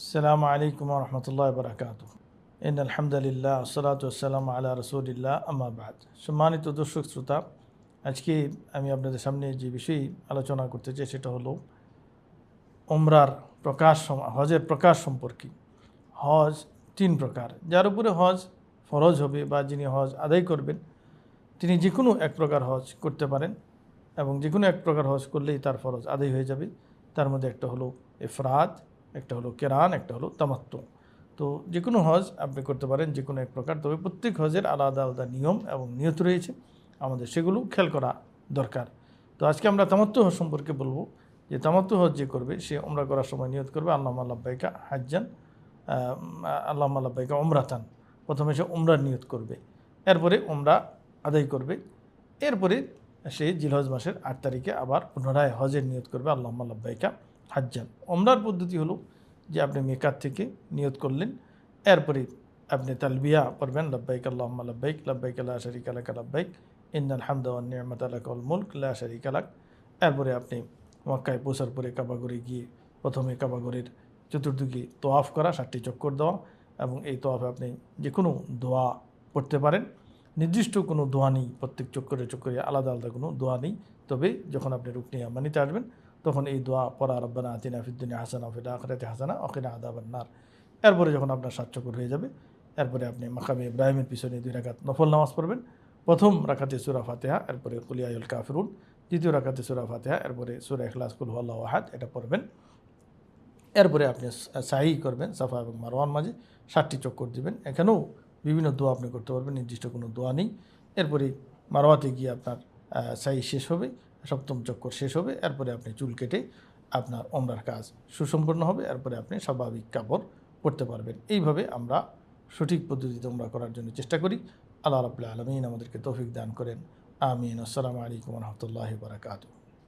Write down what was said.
আসসালামু আলাইকুম ওয়া রাহমাতুল্লাহি ওয়া বারাকাতুহু। ইন্নাল হামদুলিল্লাহ ওয়াসসালাতু ওয়াসসালামু আলা রাসূলিল্লাহ আম্মা বা'দ। সম্মানিত দর্শক শ্রোতা, আজকে আমি আপনাদের সামনে যে বিষয়ে আলোচনা করতে চাই সেটা হলো উমরার হজের প্রকাশ সম্পর্কে। হজ তিন প্রকার, যার উপরে হজ ফরজ হবে বা যিনি হজ আদায় করবেন তিনি যে কোনো এক প্রকার হজ করতে পারেন এবং যে কোনো এক প্রকার হজ করলেই তার ফরজ আদায় হয়ে যাবে। তার মধ্যে একটা হলো ইফরাদ, একটা হলো কেরান, একটা হলো তামাত্তু। তো যে কোনো হজ আপনি করতে পারেন যে কোনো এক প্রকার, তবে প্রত্যেক হজের আলাদা আলাদা নিয়ম এবং নিয়ত রয়েছে, আমাদের সেগুলো খেয়াল করা দরকার। তো আজকে আমরা তামাত্তু হজ সম্পর্কে বলবো যে তামাত্তু হজ যে করবে সে উমরা করার সময় নিয়ত করবে আল্লাহুম্মা লাব্বাইকা হাজ্জান, আল্লাহুম্মা লাব্বাইকা উমরাতান। প্রথমে সে উমরার নিয়ত করবে, এরপরে উমরা আদায় করবে, এরপরে সে জিলহজ মাসের ৮ তারিখে আবার পুনরায় হজের নিয়ত করবে আল্লাহুম্মা লাব্বাইকা হাজ্জান। উমরার পদ্ধতি হলো যে আপনি মিকাত থেকে নিয়ত করলেন, এরপরে আপনি তালবিয়া পড়বেন লাব্বাইক আল্লাহুম্মা লাব্বাইক, লাব্বাইক লা শারীকা লাকা লাব্বাইক, ইন্নাল হামদা ওয়ান নি'মাতা লাকা ওয়াল মুলক লা শারীকা লাক। এরপরে আপনি মক্কায় পৌঁছার পরে কাবাগরে গিয়ে প্রথমে কাবাগরের চতুর্দিকে তোয়াফ করা, 7টি চক্কর দেওয়া, এবং এই তোয়াফে আপনি যে কোনো দোয়া পড়তে পারেন। নির্দিষ্ট কোনো দোয়া নেই, প্রত্যেক চক্করে চক্করে আলাদা আলাদা কোনো দোয়া নেই। তবে যখন আপনি রুকনে ইয়ামানিতে আসবেন তখন এই দোয়া পড়া, রব্বানা আতিনা ফিদ দুনিয়া হাসানা ওয়া ফিল আখিরাতি হাসানা ওয়া কিনা আযাবান নার। এরপরে যখন আপনার 7 চক্কর হয়ে যাবে, এরপরে আপনি মাকামে ইব্রাহিমের পিছনে 2 রাকাত নফল নামাজ পড়বেন। প্রথম রাকাতে সূরা ফাতিহা, এরপরে কুল ইয়া আইয়ুহাল কাফিরুন। দ্বিতীয় রাকাতে সূরা ফাতিহা, এরপরে সূরা ইখলাস, কুল হুয়াল্লাহু আহাদ, এটা পড়বেন। এরপরে আপনি সাই করবেন সাফা এবং মারওয়ার মাঝে, 7টি চক্কর দিবেন। এখানেও বিভিন্ন দোয়া আপনি করতে পারবেন, নির্দিষ্ট কোনো দোয়া নেই। এরপরে মারওয়াতে গিয়ে আপনার সাই শেষ হবে, 7ম চক্কর শেষ হবে, এরপরে আপনি চুল কেটে আপনার ওমরার কাজ সুসম্পন্ন হবে। এরপরে আপনি স্বাভাবিক কাপড় পরতে পারবেন। এইভাবে আমরা সঠিক পদ্ধতিতে ওমরা করার জন্য চেষ্টা করি। আল্লাহ রাব্বুল আলামিন আমাদেরকে তৌফিক দান করেন। আমিন। আসসালামু আলাইকুম ওয়া রাহমাতুল্লাহি ওয়া বারাকাতুহু।